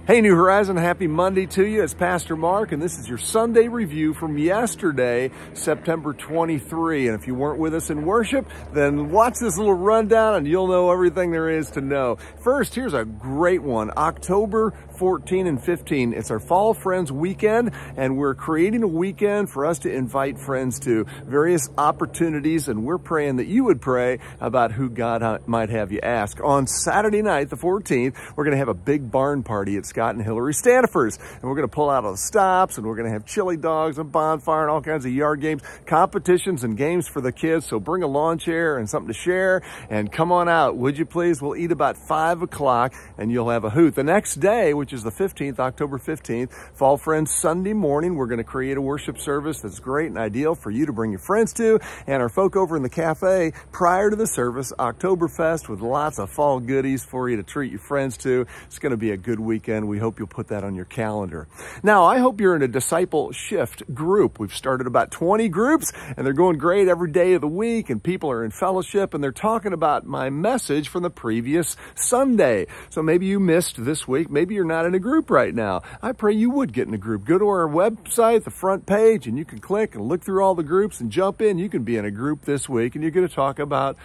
Hey, New Horizon, happy Monday to you. It's Pastor Mark, and this is your Sunday review from yesterday, September 23. And if you weren't with us in worship, then watch this little rundown and you'll know everything there is to know. First, here's a great one. October 14 and 15. It's our Fall Friends Weekend, and we're creating a weekend for us to invite friends to various opportunities, and we're praying that you would pray about who God might have you ask. On Saturday night, the 14th, we're going to have a big barn party at Scott and Hillary Stanifer's, and we're going to pull out all the stops, and we're going to have chili dogs, a bonfire, and all kinds of yard games, competitions and games for the kids. So bring a lawn chair and something to share, and come on out, would you please? We'll eat about 5 o'clock, and you'll have a hoot. The next day, which is the 15th, October 15th, Fall Friends Sunday morning, we're going to create a worship service that's great and ideal for you to bring your friends to, and our folk over in the cafe prior to the service, Oktoberfest, with lots of fall goodies for you to treat your friends to. It's going to be a good weekend. We hope you'll put that on your calendar. Now, I hope you're in a disciple shift group. We've started about 20 groups, and they're going great every day of the week, and people are in fellowship, and they're talking about my message from the previous Sunday. So maybe you missed this week. Maybe you're not in a group right now. I pray you would get in a group. Go to our website, the front page, and you can click and look through all the groups and jump in. You can be in a group this week, and you're going to talk about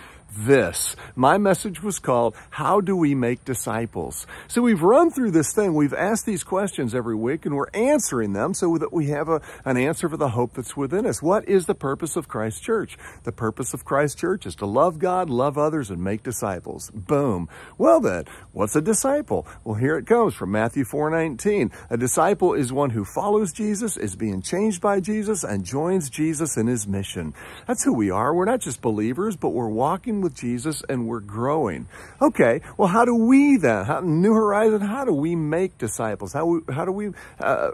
this. My message was called, How Do We Make Disciples? So we've run through this thing. We've asked these questions every week, and we're answering them so that we have an answer for the hope that's within us. What is the purpose of Christ Church? The purpose of Christ Church is to love God, love others, and make disciples. Boom. Well then, what's a disciple? Well, here it comes from Matthew 4:19. A disciple is one who follows Jesus, is being changed by Jesus, and joins Jesus in his mission. That's who we are. We're not just believers, but we're walking with Jesus and we're growing. Okay, well, how do we then, New Horizon, how do we make disciples? How do we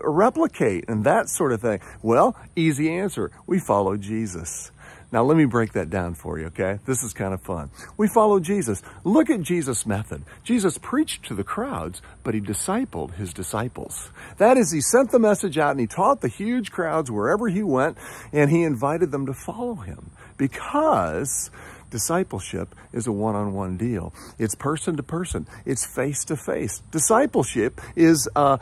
replicate and that sort of thing? Well, easy answer. We follow Jesus. Now, let me break that down for you, okay? This is kind of fun. We follow Jesus. Look at Jesus' method. Jesus preached to the crowds, but he discipled his disciples. That is, he sent the message out and he taught the huge crowds wherever he went, and he invited them to follow him because discipleship is a one-on-one deal. It's person to person. It's face to face. Discipleship is a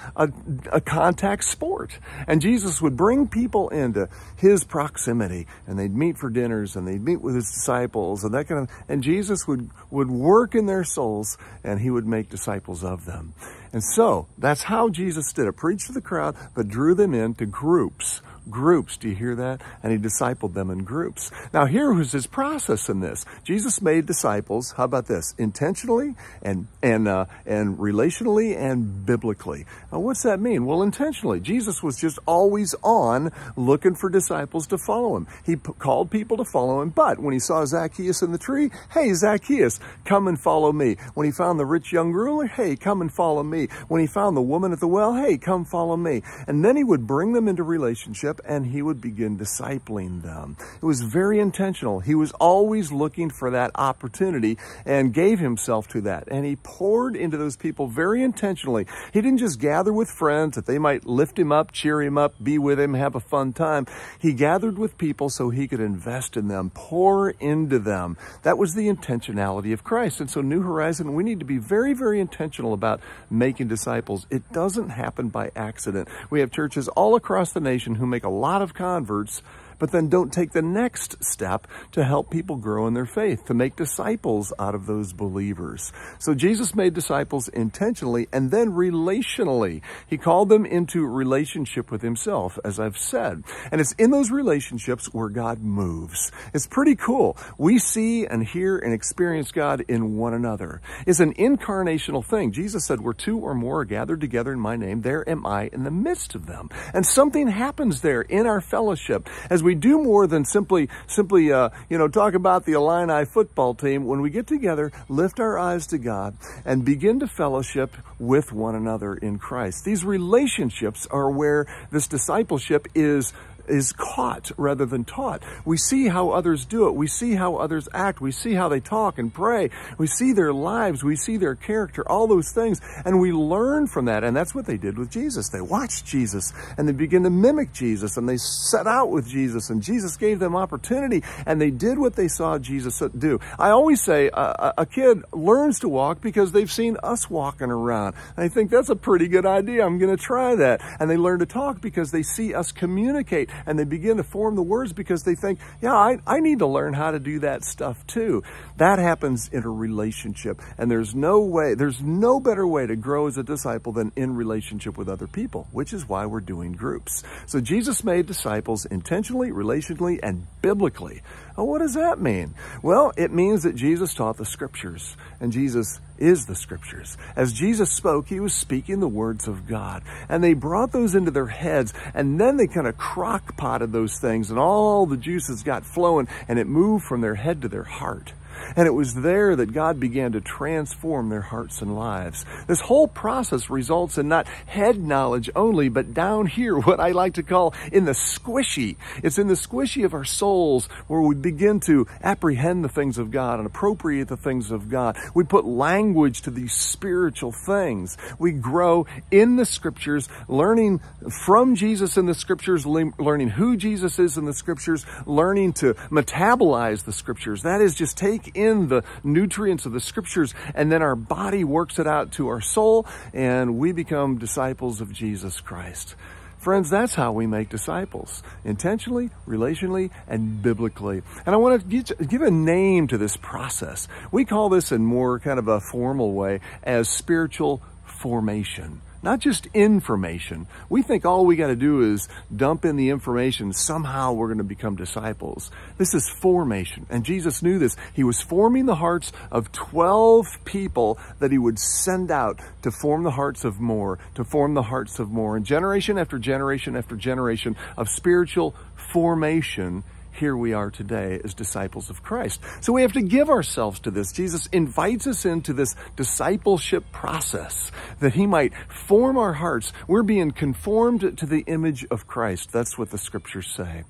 contact sport. And Jesus would bring people into his proximity, and they'd meet for dinners, and they'd meet with his disciples, and that kind of, and Jesus would work in their souls, and he would make disciples of them. And so that's how Jesus did it. Preached to the crowd, but drew them into groups. Groups, do you hear that? And he discipled them in groups. Now, here was his process in this. Jesus made disciples, how about this? Intentionally and relationally and biblically. Now, what's that mean? Well, intentionally. Jesus was just always on looking for disciples to follow him. He called people to follow him, but when he saw Zacchaeus in the tree, hey, Zacchaeus, come and follow me. When he found the rich young ruler, hey, come and follow me. When he found the woman at the well, hey, come follow me. And then he would bring them into relationship, and he would begin discipling them. It was very intentional. He was always looking for that opportunity and gave himself to that. And he poured into those people very intentionally. He didn't just gather with friends that they might lift him up, cheer him up, be with him, have a fun time. He gathered with people so he could invest in them, pour into them. That was the intentionality of Christ. And so New Horizon, we need to be very, very intentional about making disciples. It doesn't happen by accident. We have churches all across the nation who make a lot of converts, but then don't take the next step to help people grow in their faith, to make disciples out of those believers. So Jesus made disciples intentionally and then relationally. He called them into relationship with himself, as I've said. And it's in those relationships where God moves. It's pretty cool. We see and hear and experience God in one another. It's an incarnational thing. Jesus said, where two or more are gathered together in my name, there am I in the midst of them. And something happens there in our fellowship as we do more than simply talk about the Illini football team. When we get together, lift our eyes to God and begin to fellowship with one another in Christ. These relationships are where this discipleship is is caught rather than taught. We see how others do it. We see how others act. We see how they talk and pray. We see their lives. We see their character, all those things. And we learn from that. And that's what they did with Jesus. They watched Jesus and they began to mimic Jesus and they set out with Jesus and Jesus gave them opportunity and they did what they saw Jesus do. I always say a kid learns to walk because they've seen us walking around. I think that's a pretty good idea. I'm going to try that. And they learn to talk because they see us communicate. And they begin to form the words because they think, yeah, I need to learn how to do that stuff too. That happens in a relationship. And there's no better way to grow as a disciple than in relationship with other people, which is why we're doing groups. So Jesus made disciples intentionally, relationally, and biblically. Well, what does that mean? Well, it means that Jesus taught the scriptures, and Jesus is the scriptures. As Jesus spoke, he was speaking the words of God, and they brought those into their heads, and then they kind of crock-potted those things, and all the juices got flowing, and it moved from their head to their heart. And it was there that God began to transform their hearts and lives. This whole process results in not head knowledge only, but down here, what I like to call in the squishy. It's in the squishy of our souls where we begin to apprehend the things of God and appropriate the things of God. We put language to these spiritual things. We grow in the scriptures, learning from Jesus in the scriptures, learning who Jesus is in the scriptures, learning to metabolize the scriptures. That is, just take in the nutrients of the scriptures, and then our body works it out to our soul, and we become disciples of Jesus Christ. Friends, that's how we make disciples, intentionally, relationally, and biblically. And I want to give a name to this process. We call this in more kind of a formal way as spiritual formation. Not just information. We think all we got to do is dump in the information. Somehow we're going to become disciples. This is formation. And Jesus knew this. He was forming the hearts of 12 people that he would send out to form the hearts of more, to form the hearts of more. And generation after generation after generation of spiritual formation, here we are today as disciples of Christ. So we have to give ourselves to this. Jesus invites us into this discipleship process that he might form our hearts. We're being conformed to the image of Christ. That's what the scriptures say.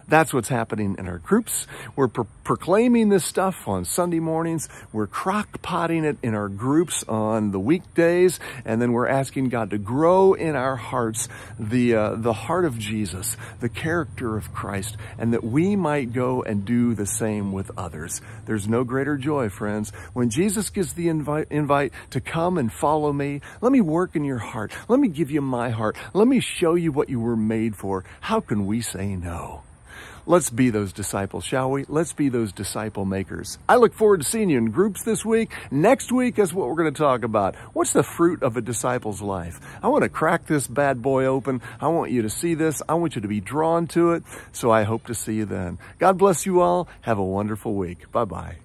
That's what's happening in our groups. We're proclaiming this stuff on Sunday mornings. We're crock-potting it in our groups on the weekdays. And then we're asking God to grow in our hearts the heart of Jesus, the character of Christ, and that we might go and do the same with others. There's no greater joy, friends. When Jesus gives the invite to come and follow me, let me work in your heart. Let me give you my heart. Let me show you what you were made for. How can we say no? Let's be those disciples, shall we? Let's be those disciple makers. I look forward to seeing you in groups this week. Next week is what we're going to talk about. What's the fruit of a disciple's life? I want to crack this bad boy open. I want you to see this. I want you to be drawn to it. So I hope to see you then. God bless you all. Have a wonderful week. Bye-bye.